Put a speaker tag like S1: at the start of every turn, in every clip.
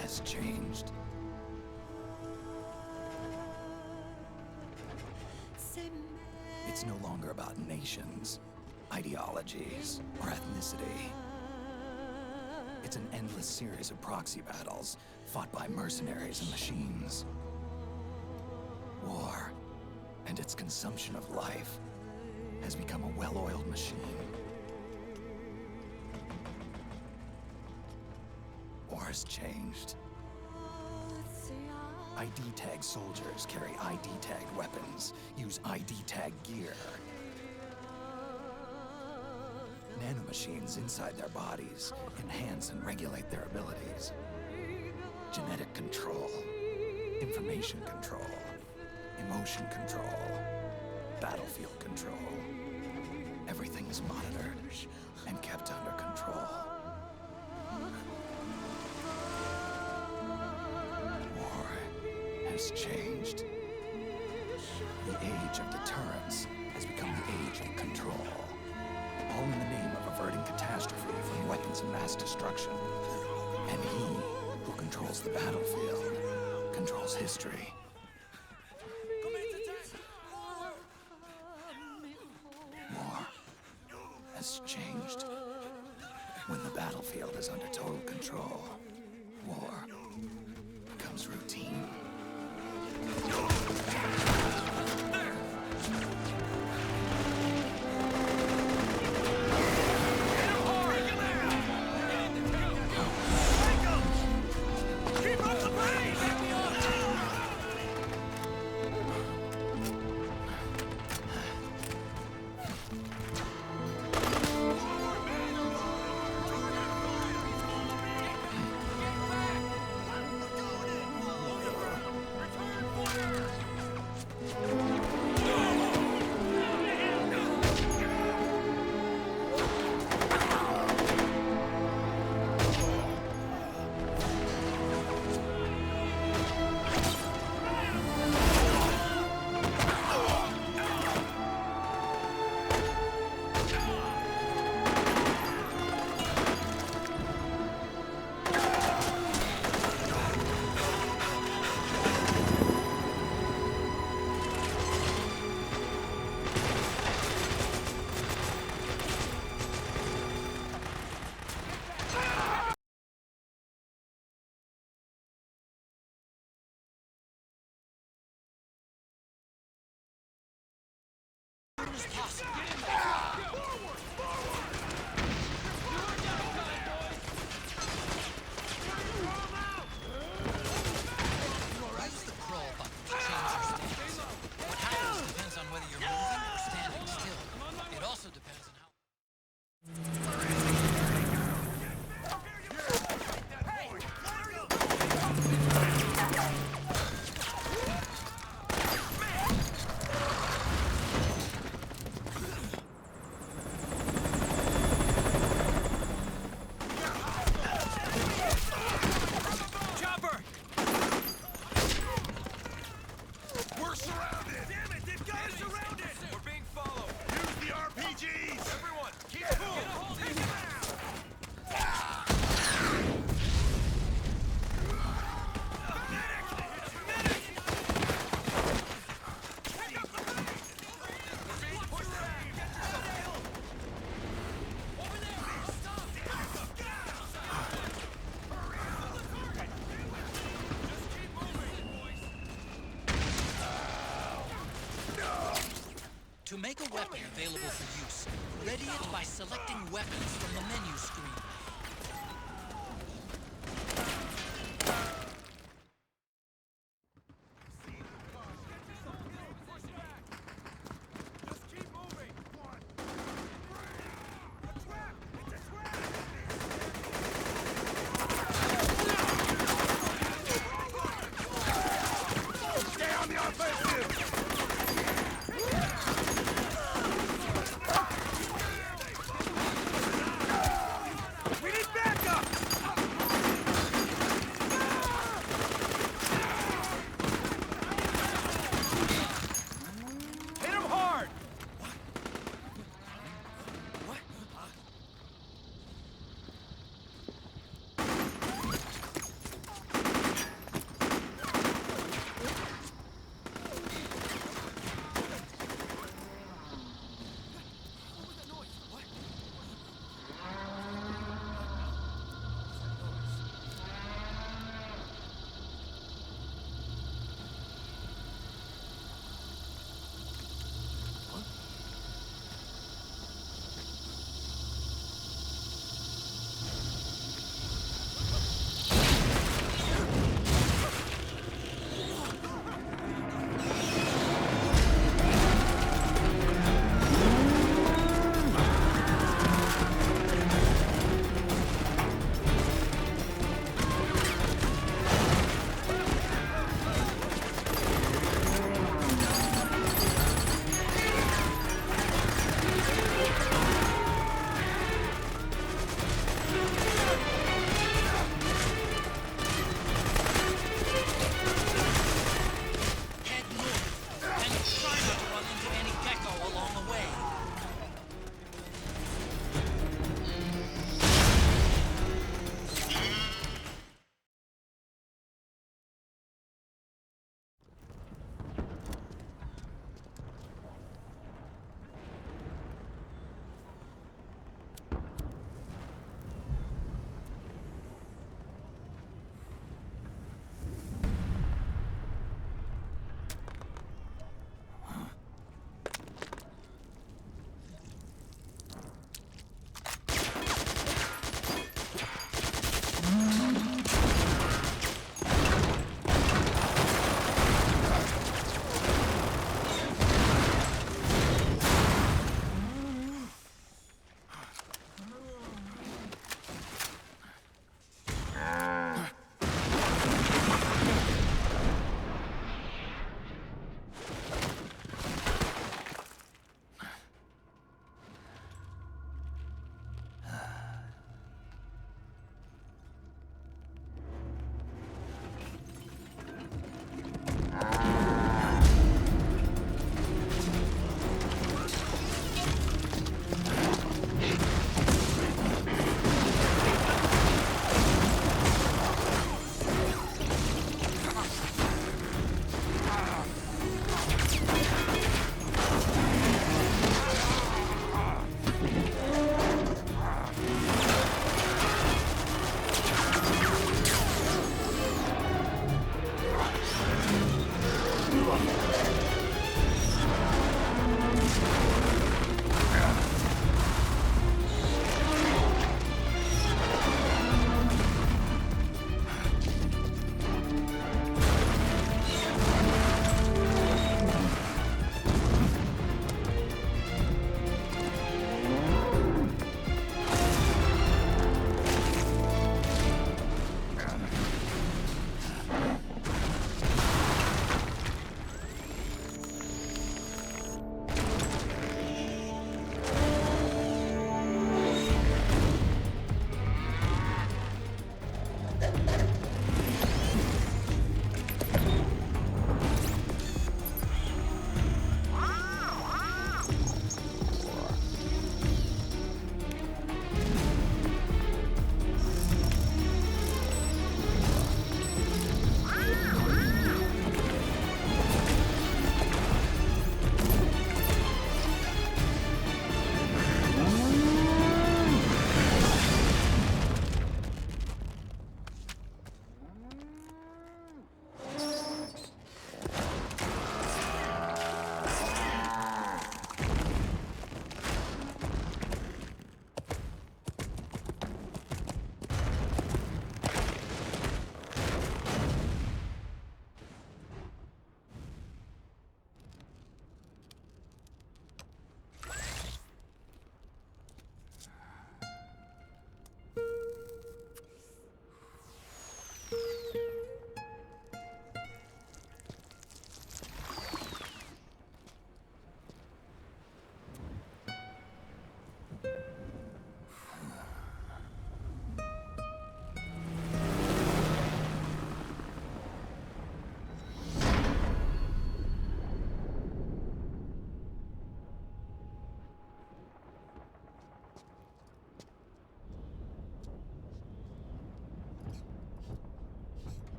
S1: Has changed. It's no longer about nations, ideologies, or ethnicity. It's an endless series of proxy battles fought by mercenaries and machines. War and its consumption of life has become a well-oiled machine. War has changed. ID tag soldiers carry ID tagged weapons, use ID tag gear. Nanomachines inside their bodies enhance and regulate their abilities. Genetic control, information control, emotion control, battlefield control. Everything is monitored and kept under control. War has changed. The age of deterrence has become the age of control. All in the name of averting catastrophe from weapons of mass destruction. And he who controls the battlefield controls history. War has changed. When the battlefield is under total control, war becomes routine.
S2: Ready it by selecting weapons from the menu screen.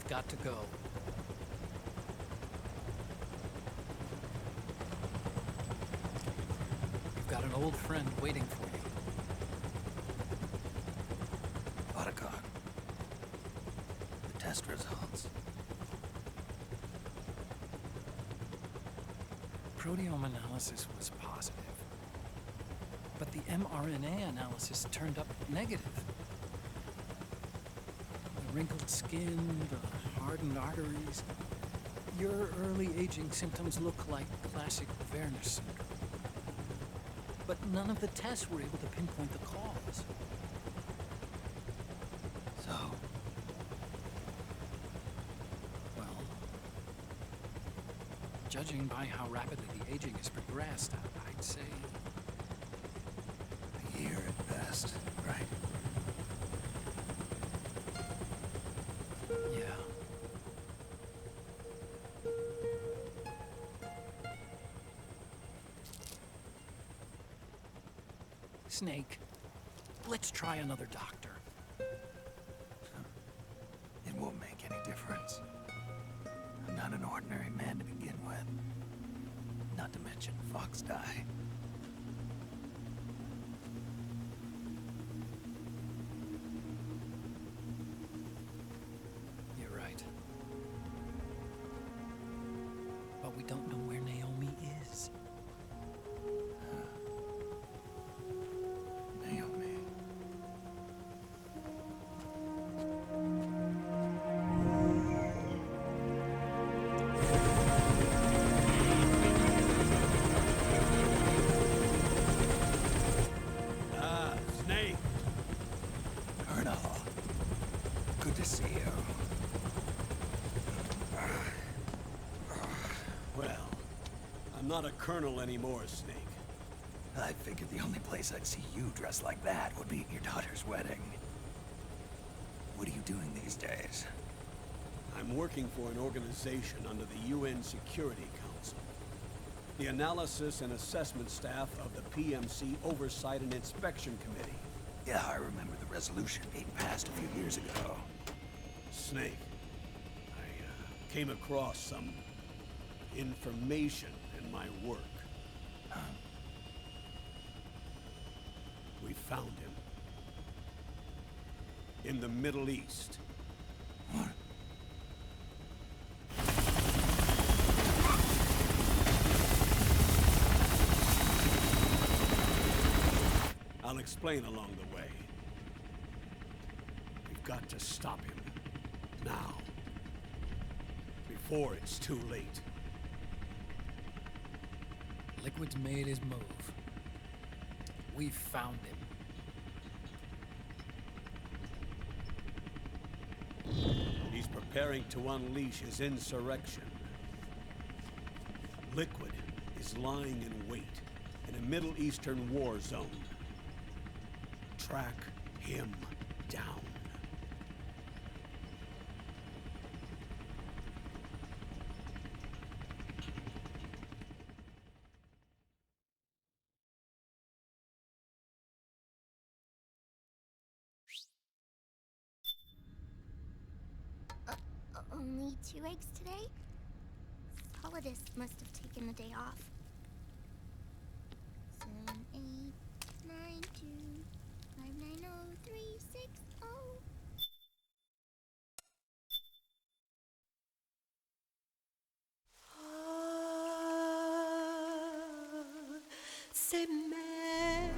S2: We've got to go. You've got an old friend waiting for you.
S1: Overclocked. The test results.
S2: Proteome analysis was positive, but the mRNA analysis turned up negative. The wrinkled skin, the hardened arteries. Your early aging symptoms look like classic Werner syndrome. But none of the tests were able to pinpoint the cause.
S1: So,
S2: Well, judging by how rapidly the aging has progressed, I'd say
S1: a year at best, right?
S2: yeah. Snake, let's try another doctor.
S1: It won't make any difference. I'm not an ordinary man to begin with. Not to mention Fox die.
S2: You're right. But we don't know where Naomi is.
S1: Naomi.
S3: Snake.
S1: Colonel. Good to see you.
S3: Well, I'm not a colonel anymore, Snake.
S1: I figured the only place I'd see you dressed like that would be at your daughter's wedding. What are you doing these days?
S3: I'm working for an organization under the UN Security Council. The Analysis and Assessment Staff of the PMC Oversight and Inspection Committee.
S1: Yeah, I remember the resolution being passed a few years ago.
S3: Snake, I came across some information in my work. We found him. In the Middle East.
S1: What?
S3: I'll explain along the way. We've got to stop him. Now. Before it's too late.
S2: Liquid's made his move. We found him.
S3: He's preparing to unleash his insurrection. Liquid is lying in wait in a Middle Eastern war zone. Track him down.
S4: Only 2 eggs today? Solidus must have taken the day off. 7, 8, 9, 2, 5, 9, 0, 3, 6, 0.
S5: C'est mer.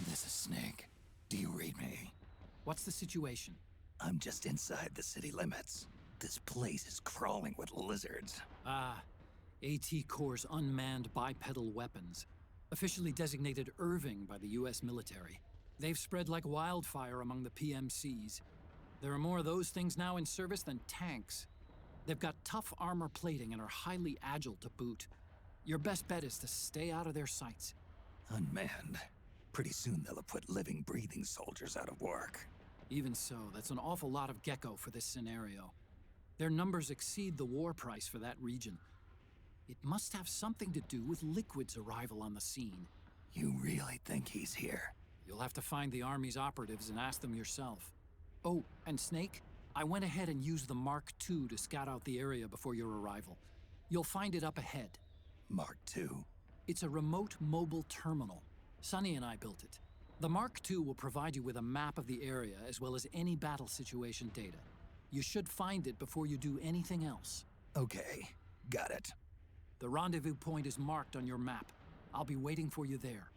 S1: This is Snake. Do you read me?
S2: What's the situation?
S1: I'm just inside the city limits. This place is crawling with lizards.
S2: Ah, AT Corps' unmanned bipedal weapons. Officially designated Irving by the US military. They've spread like wildfire among the PMCs. There are more of those things now in service than tanks. They've got tough armor plating and are highly agile to boot. Your best bet is to stay out of their sights.
S1: Unmanned. Pretty soon they'll have put living, breathing soldiers out of work.
S2: Even so, that's an awful lot of gecko for this scenario. Their numbers exceed the war price for that region. It must have something to do with Liquid's arrival on the scene.
S1: You really think he's here?
S2: You'll have to find the Army's operatives and ask them yourself. Oh, and Snake, I went ahead and used the Mark II to scout out the area before your arrival. You'll find it up ahead.
S1: Mark II?
S2: It's a remote mobile terminal. Sonny and I built it. The Mark II will provide you with a map of the area as well as any battle situation data. You should find it before you do anything else.
S1: Okay, got it.
S2: The rendezvous point is marked on your map. I'll be waiting for you there.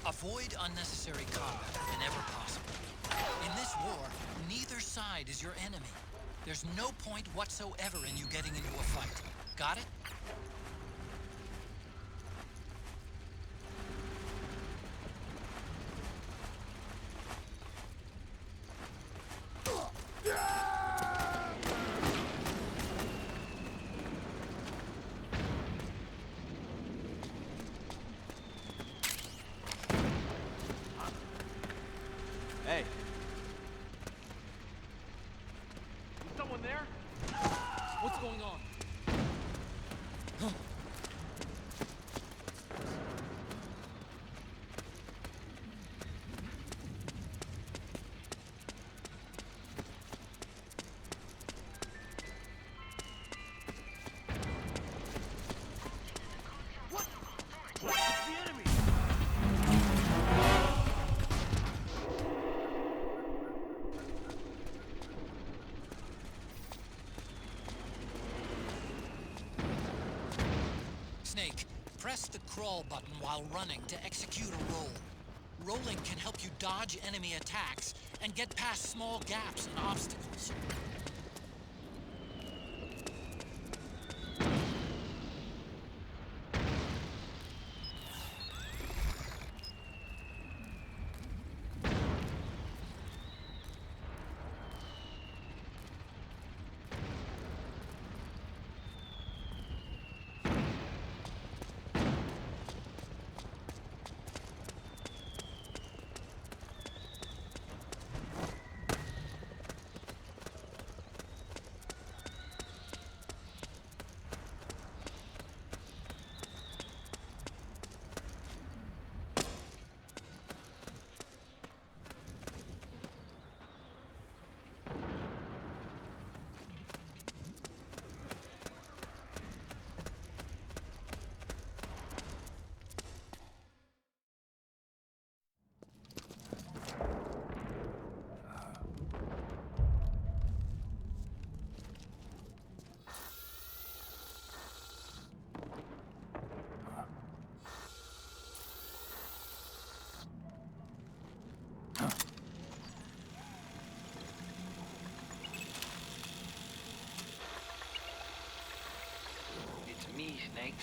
S2: Avoid unnecessary combat whenever possible. In this war, neither side is your enemy. There's no point whatsoever in you getting into a fight. Got it?
S5: Hey. Is someone there? What's going on? What? It's the enemy!
S2: Snake, press the crawl button while running to execute a roll. Rolling can help you dodge enemy attacks and get past small gaps and obstacles.
S6: It's me, Snake.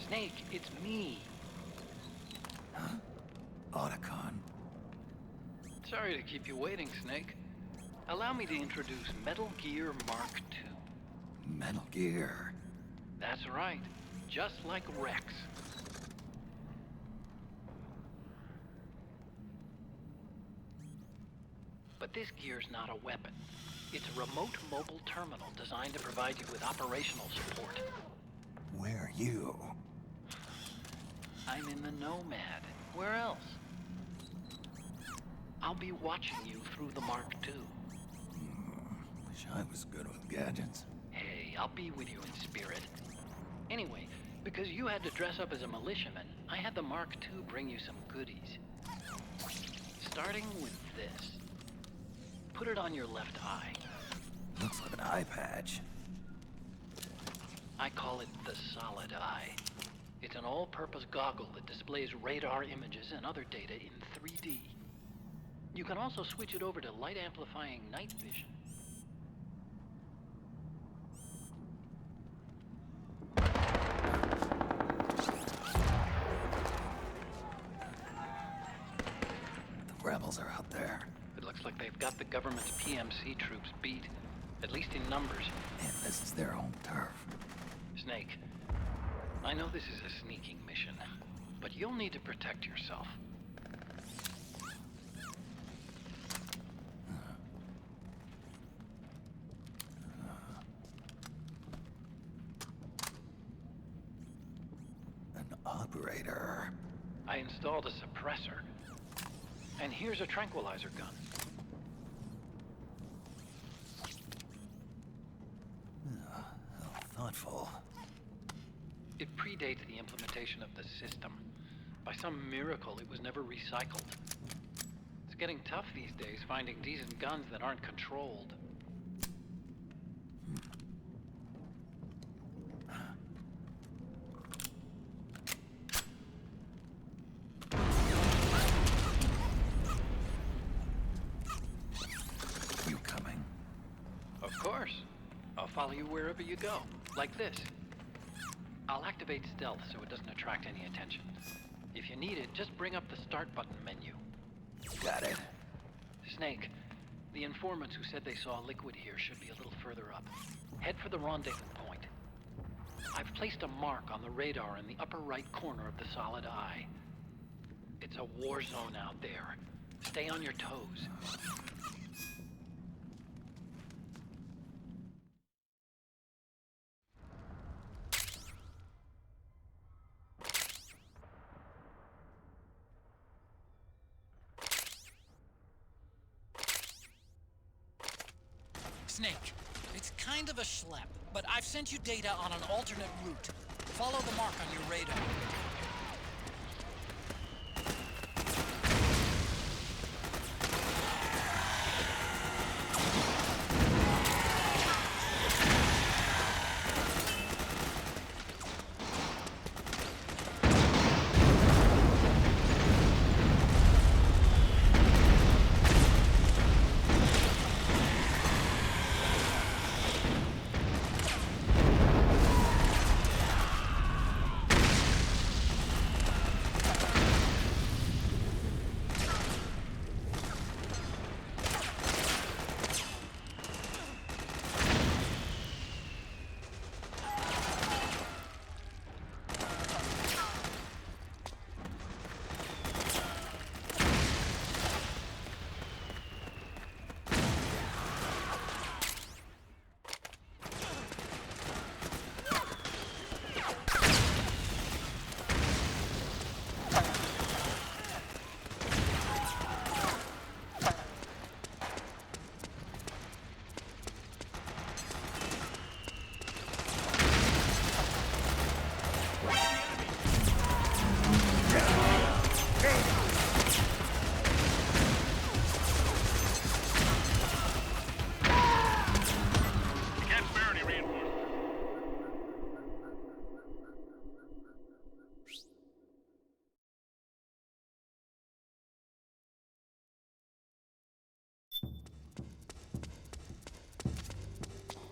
S6: Snake, it's me.
S1: Otacon.
S6: Sorry to keep you waiting, Snake. Allow me to introduce Metal Gear Mark II.
S1: Metal Gear.
S6: That's right. Just like Rex. But this gear's not a weapon. It's a remote mobile terminal designed to provide you with operational support.
S1: Where are you?
S6: I'm in the Nomad. Where else? I'll be watching you through the Mark II.
S1: Wish I was good with gadgets.
S6: Hey, I'll be with you in spirit. Anyway, because you had to dress up as a militiaman, I had the Mark II bring you some goodies. Starting with this. Put it on your left eye.
S1: Looks like an eye patch.
S6: I call it the Solid Eye. It's an all-purpose goggle that displays radar images and other data in 3D. You can also switch it over to light-amplifying night vision.
S1: The rebels are out there.
S6: It looks like they've got the government's PMC troops beat, at least in numbers.
S1: And this is their home turf.
S6: Snake, I know this is a sneaking mission, but you'll need to protect yourself.
S1: An operator.
S6: I installed a suppressor. And here's a tranquilizer gun.
S1: How thoughtful.
S6: It predates the implementation of the system. By some miracle, it was never recycled. It's getting tough these days finding decent guns that aren't controlled.
S1: You coming?
S6: Of course. I'll follow you wherever you go. Like this. I'll activate stealth so it doesn't attract any attention. If you need it, just bring up the start button menu.
S1: Got it.
S6: Snake, the informants who said they saw liquid here should be a little further up. Head for the rendezvous point. I've placed a mark on the radar in the upper right corner of the Solid Eye. It's a war zone out there. Stay on your toes.
S2: Snake, it's kind of a schlep, but I've sent you data on an alternate route. Follow the mark on your radar.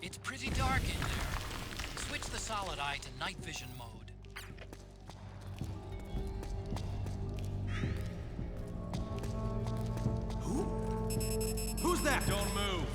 S2: It's pretty dark in there. Switch the Solid Eye to night vision mode.
S3: Who's that?
S5: Don't move.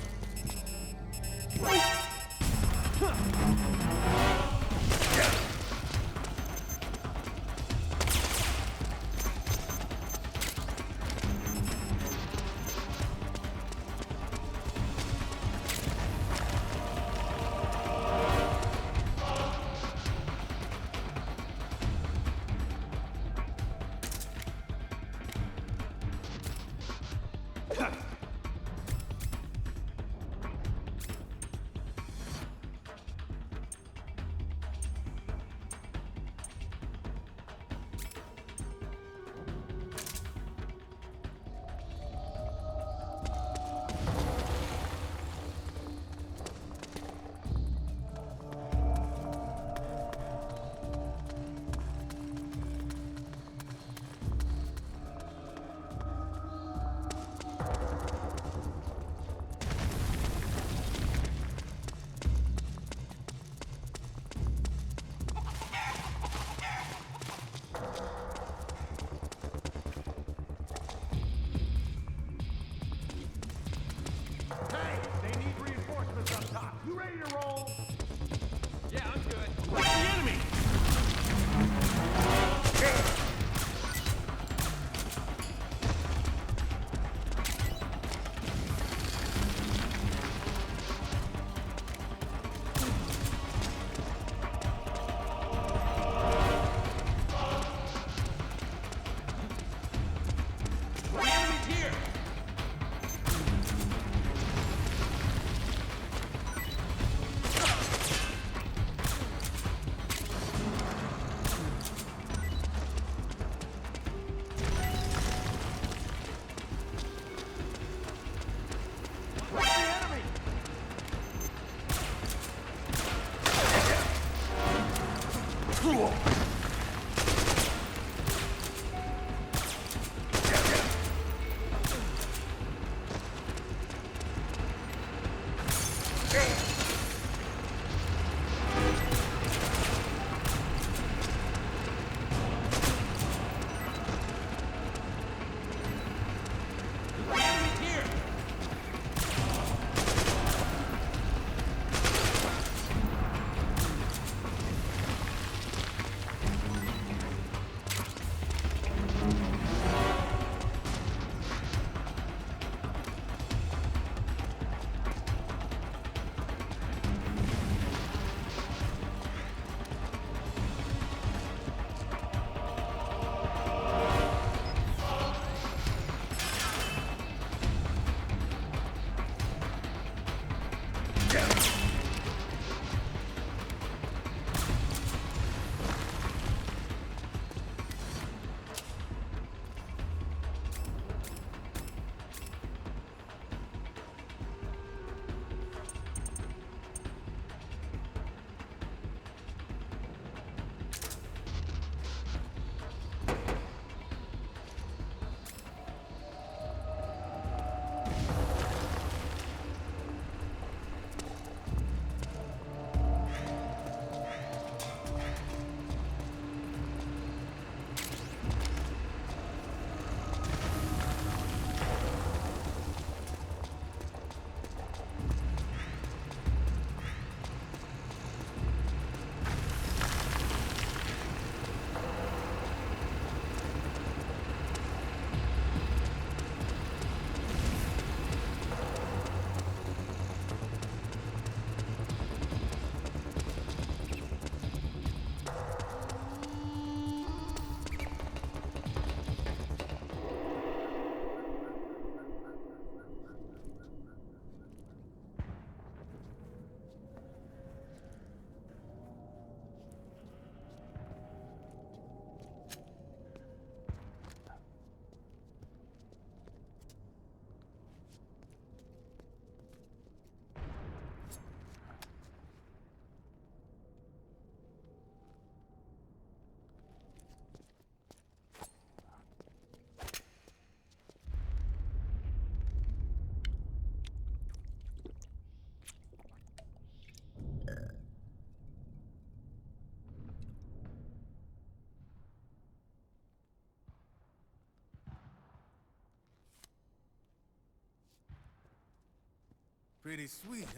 S7: Pretty sweet,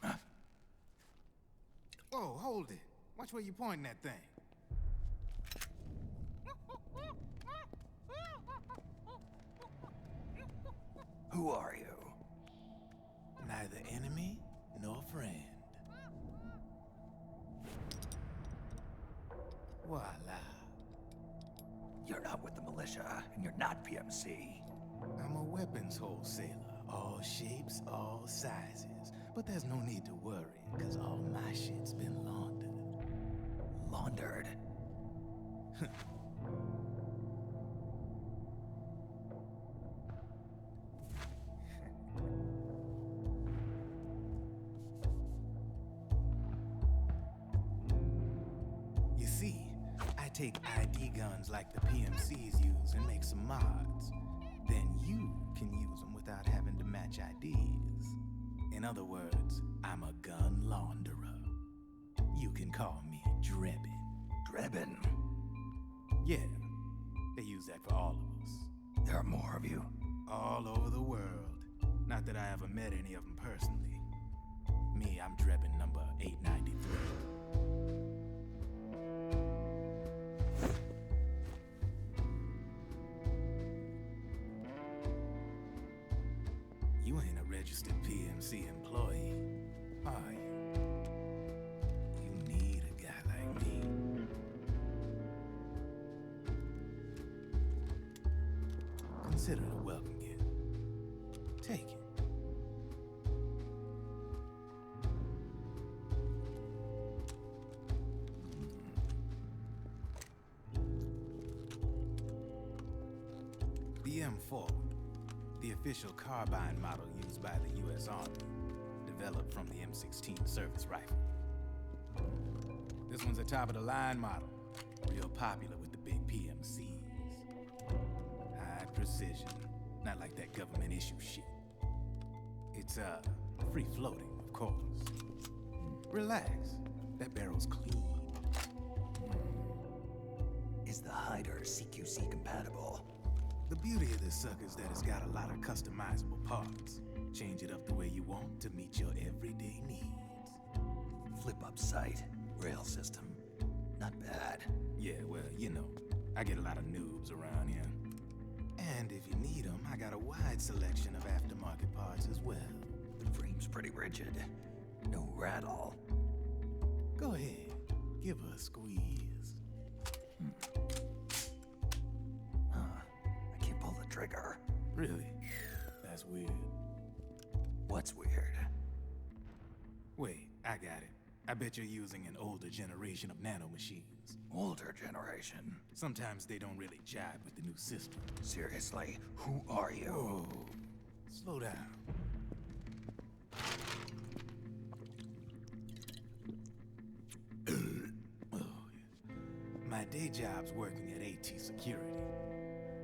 S7: huh? Whoa, hold it. Watch where you pointing that thing.
S1: Who are you?
S7: Neither enemy nor friend. Voila.
S1: You're not with the militia, and you're not PMC.
S7: I'm a weapons wholesaler. All shapes, all sizes. But there's no need to worry, because all my shit's been laundered.
S1: Laundered?
S7: You see, I take ID guns like the PMCs use and make some mods. Then you can use them without having to match IDs. In other words, I'm a gun launderer. You can call me Drebin.
S1: Drebin?
S7: Yeah, they use that for all of us.
S1: There are more of you.
S7: All over the world. Not that I ever met any of them personally. Me, I'm Drebin number 893. You ain't a registered PMC employee, are you? You need a guy like me. Consider it a welcome gift. Take it. The M4, the official carbine model used by the U.S. Army, developed from the M16 service rifle. This one's a top-of-the-line model. Real popular with the big PMCs. High precision. Not like that government issue shit. It's, free-floating, of course. Relax. That barrel's clean.
S1: Is the hider CQC compatible?
S7: The beauty of this sucker is that it's got a lot of customizable parts. Change it up the way you want to meet your everyday needs.
S1: Flip-up sight, rail system. Not bad.
S7: Yeah, well, you know, I get a lot of noobs around here. And if you need them, I got a wide selection of aftermarket parts as well.
S1: The frame's pretty rigid. No rattle.
S7: Go ahead, give her a squeeze.
S1: I can't pull the trigger.
S7: Really? That's weird.
S1: What's weird?
S7: Wait, I got it. I bet you're using an older generation of nanomachines.
S1: Older generation?
S7: Sometimes they don't really jive with the new system.
S1: Seriously, who are you?
S7: Whoa. Slow down. Oh, yeah. My day job's working at AT Security.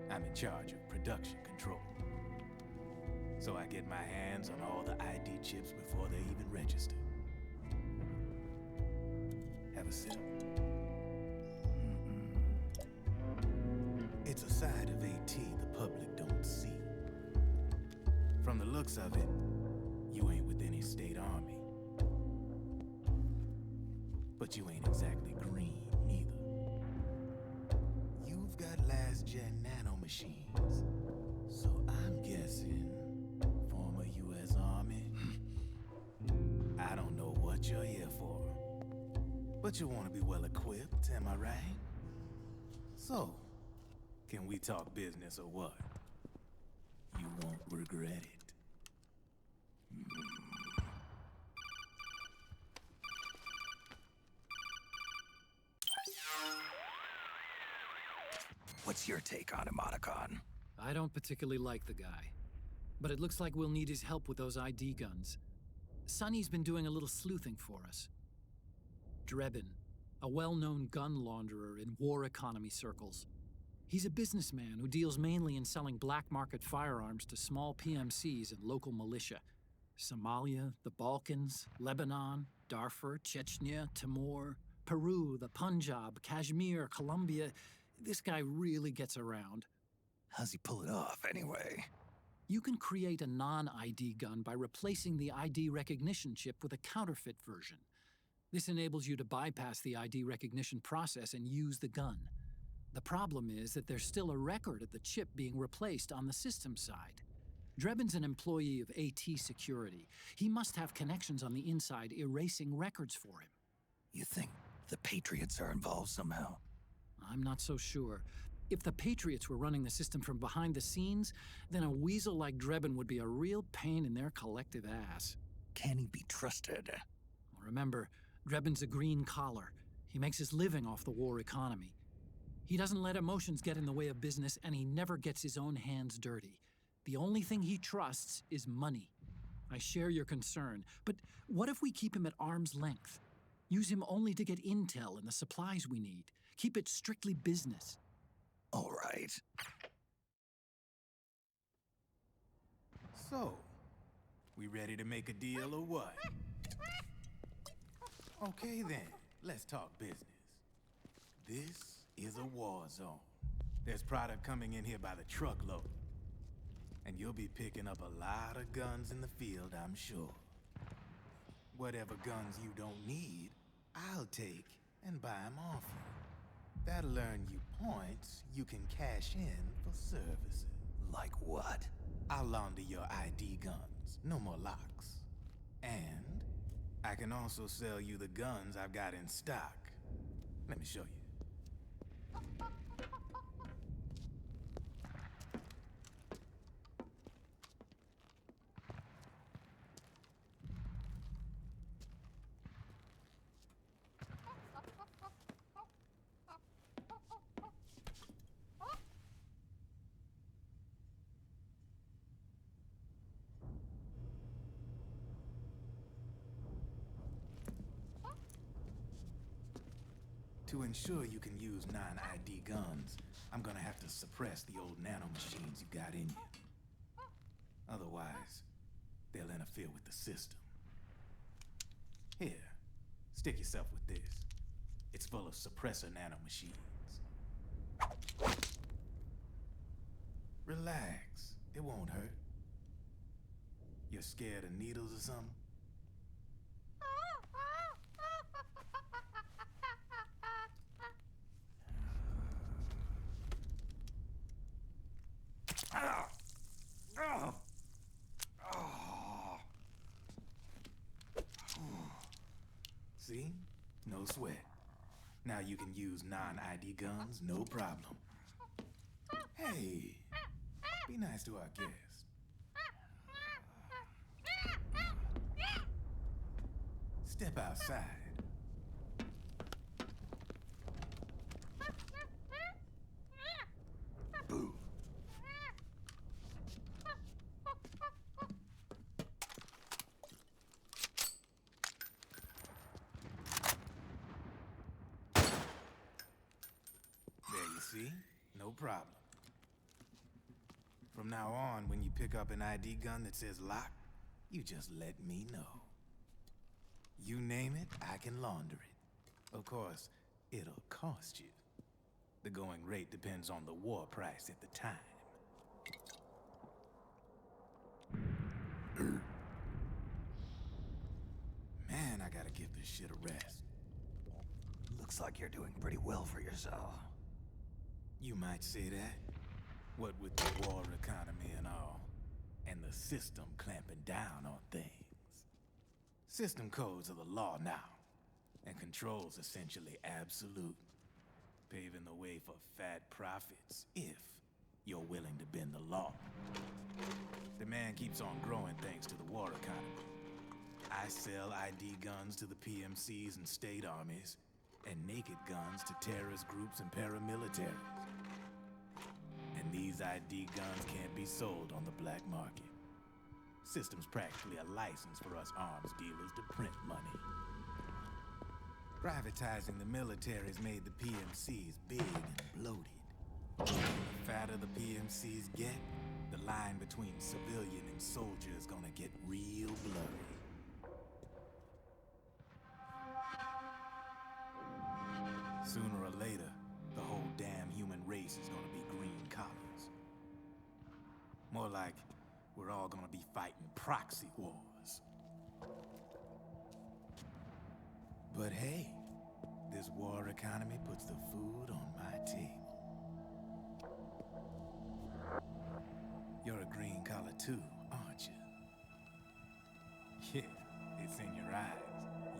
S7: I'm in charge of production control. So I get my hands on all the ID chips before they even register. Have a sip. It's a side of AT the public don't see. From the looks of it, you ain't with any state army. But you ain't exactly green, neither. You've got last-gen nanomachines. So I'm guessing former U.S. Army. I don't know what you're here for. But you want to be well-equipped, am I right? So, can we talk business or what? You won't regret it.
S1: What's your take on Emoticon?
S2: I don't particularly like the guy. But it looks like we'll need his help with those ID guns. Sonny's been doing a little sleuthing for us. Drebin, a well-known gun launderer in war economy circles. He's a businessman who deals mainly in selling black market firearms to small PMCs and local militia. Somalia, the Balkans, Lebanon, Darfur, Chechnya, Timor, Peru, the Punjab, Kashmir, Colombia. This guy really gets around.
S1: How's he pull it off, anyway?
S2: You can create a non-ID gun by replacing the ID recognition chip with a counterfeit version. This enables you to bypass the ID recognition process and use the gun. The problem is that there's still a record of the chip being replaced on the system side. Drebin's an employee of AT Security. He must have connections on the inside erasing records for him.
S1: You think the Patriots are involved somehow?
S2: I'm not so sure. If the Patriots were running the system from behind the scenes, then a weasel like Drebin would be a real pain in their collective ass.
S1: Can he be trusted?
S2: Remember, Drebin's a green collar. He makes his living off the war economy. He doesn't let emotions get in the way of business, and he never gets his own hands dirty. The only thing he trusts is money. I share your concern, but what if we keep him at arm's length? Use him only to get intel and the supplies we need. Keep it strictly business.
S1: All right.
S7: So, we ready to make a deal or what? Okay then, let's talk business. This is a war zone. There's product coming in here by the truckload. And you'll be picking up a lot of guns in the field, I'm sure. Whatever guns you don't need, I'll take and buy them off you. That'll earn you points you can cash in for services.
S1: Like what?
S7: I'll launder your ID guns, no more locks. And I can also sell you the guns I've got in stock. Let me show you. To ensure you can use non-ID guns, I'm gonna have to suppress the old nanomachines you got in you. Otherwise, they'll interfere with the system. Here, stick yourself with this. It's full of suppressor nanomachines. Relax, it won't hurt. You're scared of needles or something? See? No sweat. Now you can use non-ID guns, no problem. Hey, be nice to our guest. Step outside.
S1: Boo.
S7: There you see? No problem. From now on, when you pick up an ID gun that says lock, you just let me know. You name it, I can launder it. Of course, it'll cost you. The going rate depends on the war price at the time. Man, I gotta give this shit a rest.
S1: Looks like you're doing pretty well for yourself.
S7: You might say that. What with the war economy and all, and the system clamping down on things. System codes are the law now, and control's essentially absolute, paving the way for fat profits if you're willing to bend the law. Demand keeps on growing thanks to the war economy. I sell ID guns to the PMCs and state armies, and naked guns to terrorist groups and paramilitaries. And these ID guns can't be sold on the black market. System's practically a license for us arms dealers to print money. Privatizing the military's made the PMCs big and bloated. The fatter the PMCs get, the line between civilian and soldier is gonna get real blurry. Sooner or later, the whole damn human race is gonna be green collars. More like, we're all gonna be fighting proxy wars. But hey, this war economy puts the food on my table. You're a green collar too, aren't you? Yeah, it's in your eyes.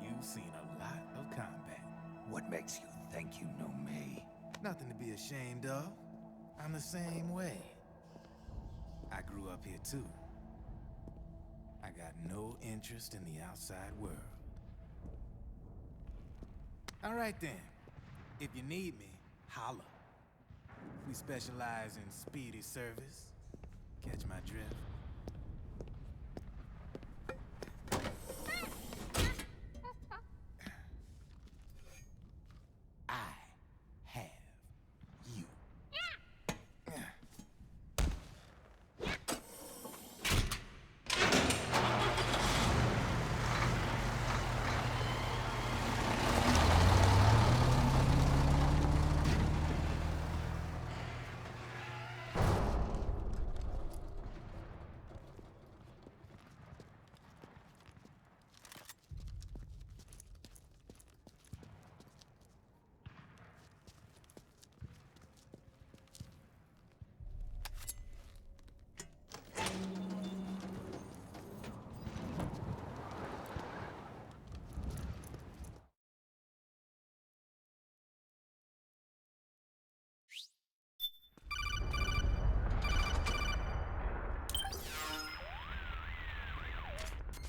S7: You've seen a lot of combat.
S1: What makes you think you know me?
S7: Nothing to be ashamed of. I'm the same way. I grew up here too. I got no interest in the outside world. All right then. If you need me, holla. We specialize in speedy service. Catch my drift? I have you.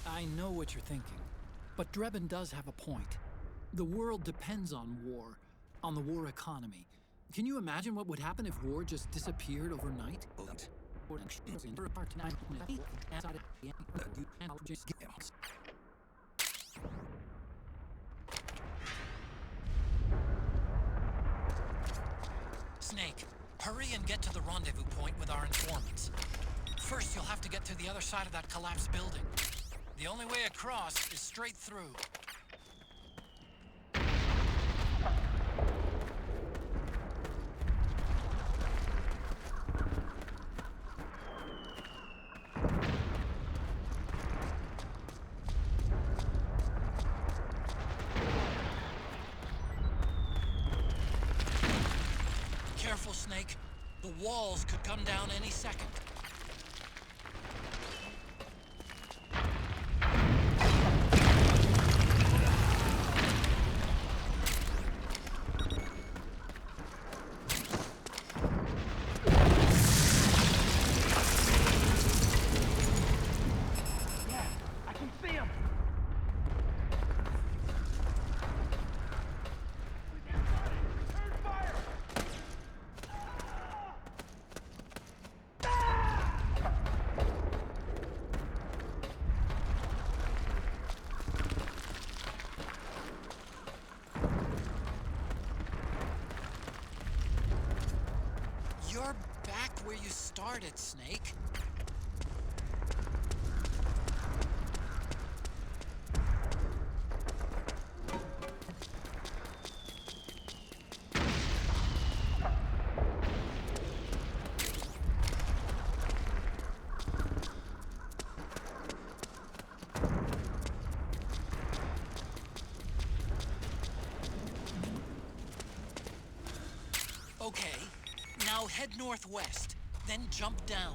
S2: I know what you're thinking, but Drebin does have a point. The world depends on war, on the war economy. Can you imagine what would happen if war just disappeared overnight? Snake, hurry and get to the rendezvous point with our informants. First, you'll have to get to the other side of that collapsed building. The only way across is straight through. Careful, Snake. The walls could come down any second.
S5: I can see him! Return fire!
S2: You're back where you started, Snake. Okay, now head northwest, then jump down.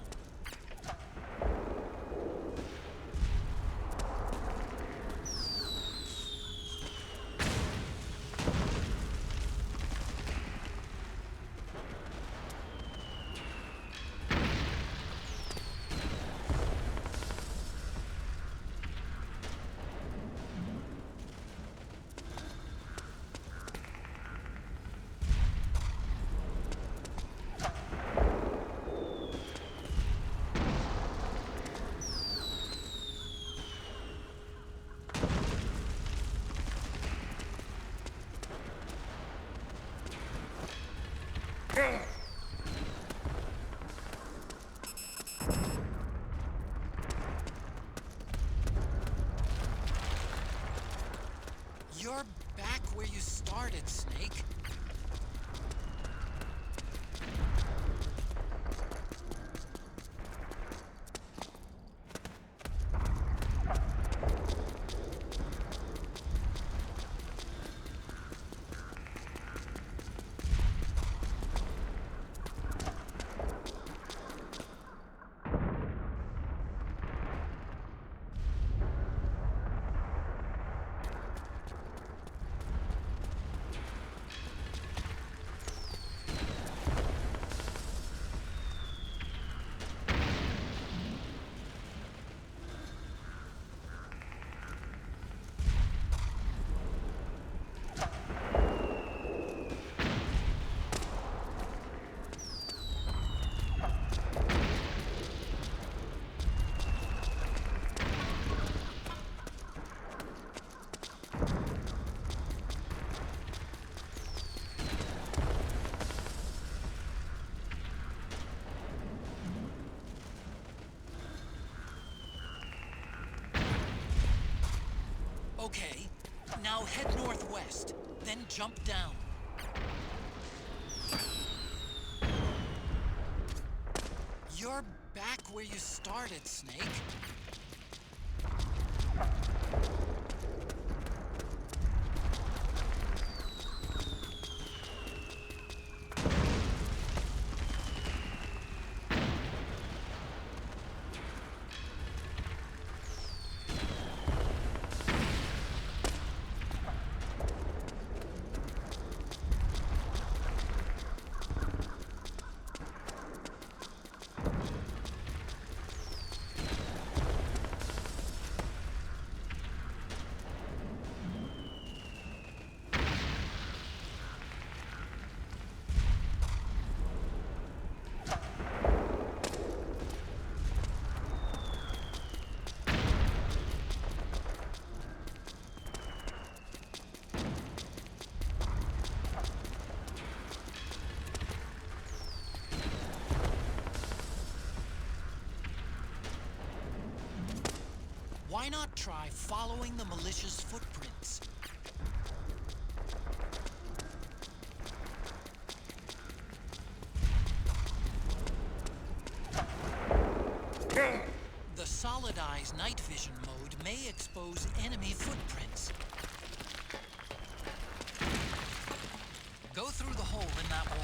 S2: You're back where you started, Snake. Okay, now head northwest, then jump down. You're back where you started, Snake. Why not try following the malicious footprints? The Solid Eye's night vision mode may expose enemy footprints. Go through the hole in that wall.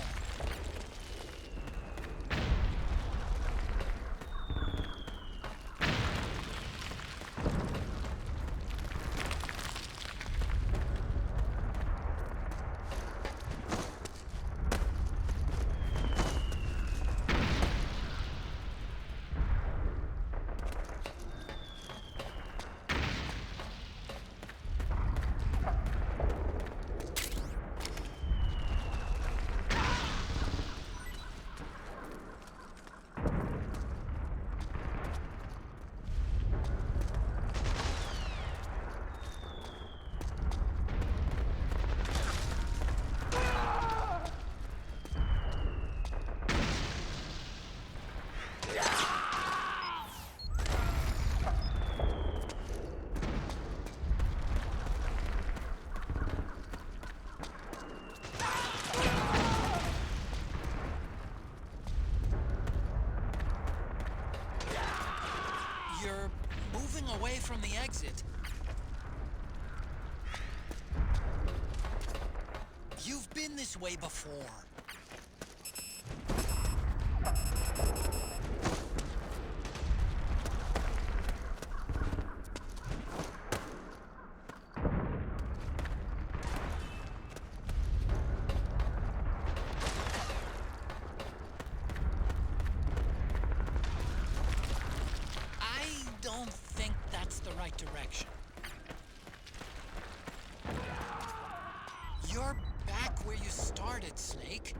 S2: You're moving away from the exit. You've been this way before. I don't think that's the right direction. You're back where you started, Snake.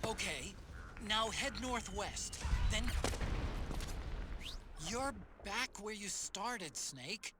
S2: Okay, now head northwest. Then... You're back where you started, Snake.